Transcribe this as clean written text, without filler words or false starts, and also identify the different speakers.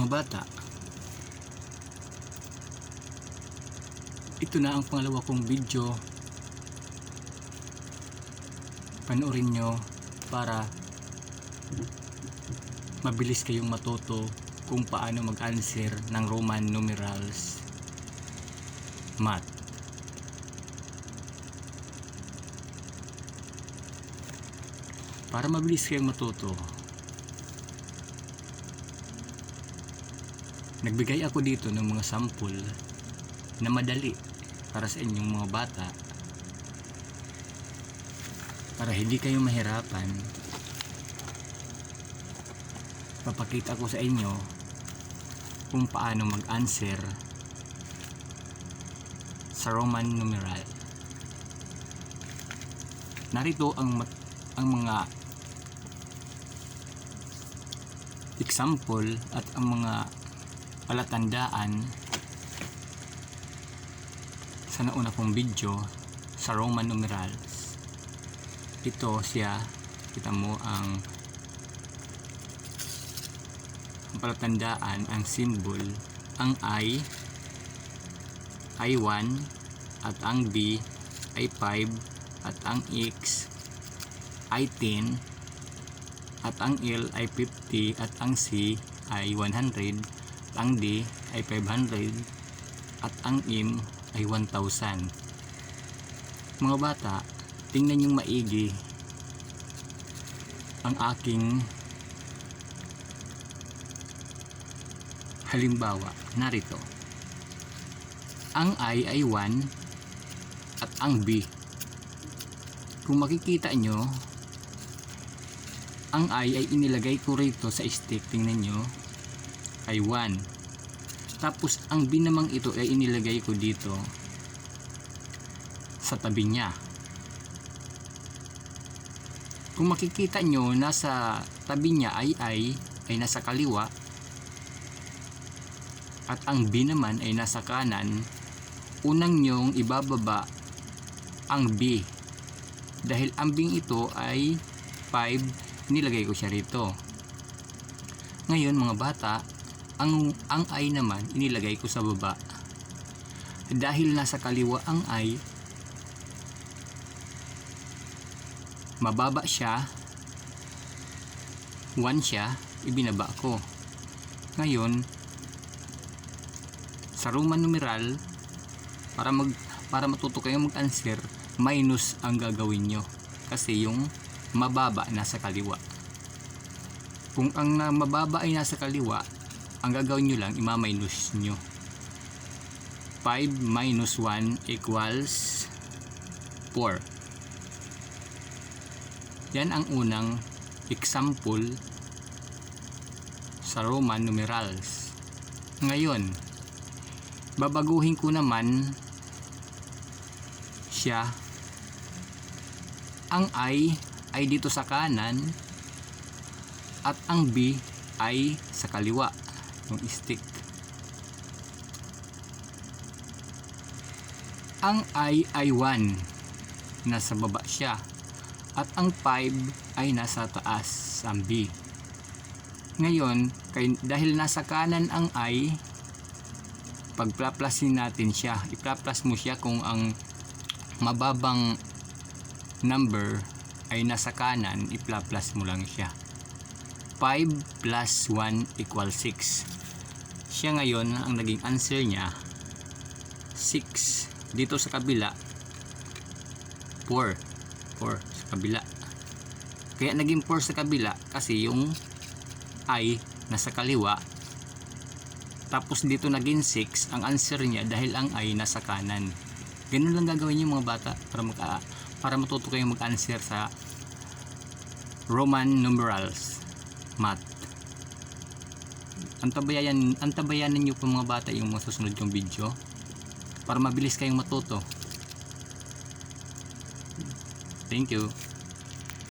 Speaker 1: Mga bata, ito na ang pangalawa kong video. Panoorin nyo para mabilis kayong matuto kung paano mag-answer ng Roman numerals math. Para mabilis kayong matuto, nagbigay ako dito ng mga sample na madali para sa inyong mga bata, para hindi kayo mahirapan. Papakita ko sa inyo kung paano mag-answer sa Roman numeral. Narito ang mga example at ang mga palatandaan sa nauna kong video sa Roman numerals. Ito siya, kita mo ang palatandaan, ang symbol, ang I ay 1 at ang B ay 5 at ang X ay 10 at ang L ay 50 at ang C ay 100, ang D ay 500 at ang M ay 1000. Mga bata, tingnan yung maigi ang aking halimbawa. Narito, ang I ay 1 at ang B, kung makikita nyo, ang I ay inilagay ko rito sa stick. Tingnan nyo, ay 1. Tapos ang B namang ito ay inilagay ko dito sa tabi niya. Kung makikita nyo, nasa tabi niya ay nasa kaliwa at ang B naman ay nasa kanan. Unang nyong ibababa ang B dahil ang B ito ay 5, nilagay ko siya rito. Ngayon mga bata, ang I naman inilagay ko sa baba. Dahil nasa kaliwa ang I, mababa siya, 1 siya, ibinaba ko. Ngayon, sa Roman numeral, para matuto kayong mag-answer, minus ang gagawin nyo kasi yung mababa nasa kaliwa. Kung ang mababa ay nasa kaliwa, ang gagawin nyo lang, ima-minus nyo. 5 minus 1 equals 4. Yan ang unang example sa Roman numerals. Ngayon, babaguhin ko naman siya. Ang I ay dito sa kanan at ang B ay sa kaliwa, yung stick. Ang I ay 1, nasa baba siya, at ang 5 ay nasa taas, ang B. Ngayon, dahil nasa kanan ang I, pagplaplasin natin siya. Ipla-plus mo siya kung ang mababang number ay nasa kanan, ipla-plus mo lang siya. 5 plus 1 equals 6. Siya ngayon, ang naging answer niya 6. Dito sa kabila 4 sa kabila. Kaya naging 4 sa kabila kasi yung I nasa kaliwa. Tapos dito naging 6 ang answer niya dahil ang I nasa kanan. Ganun lang gagawin niyo mga bata para matuto kayong mag-answer sa Roman numerals math. Antabayanan niyo po mga bata yung mga susunod kong video para mabilis kayong matuto. Thank you.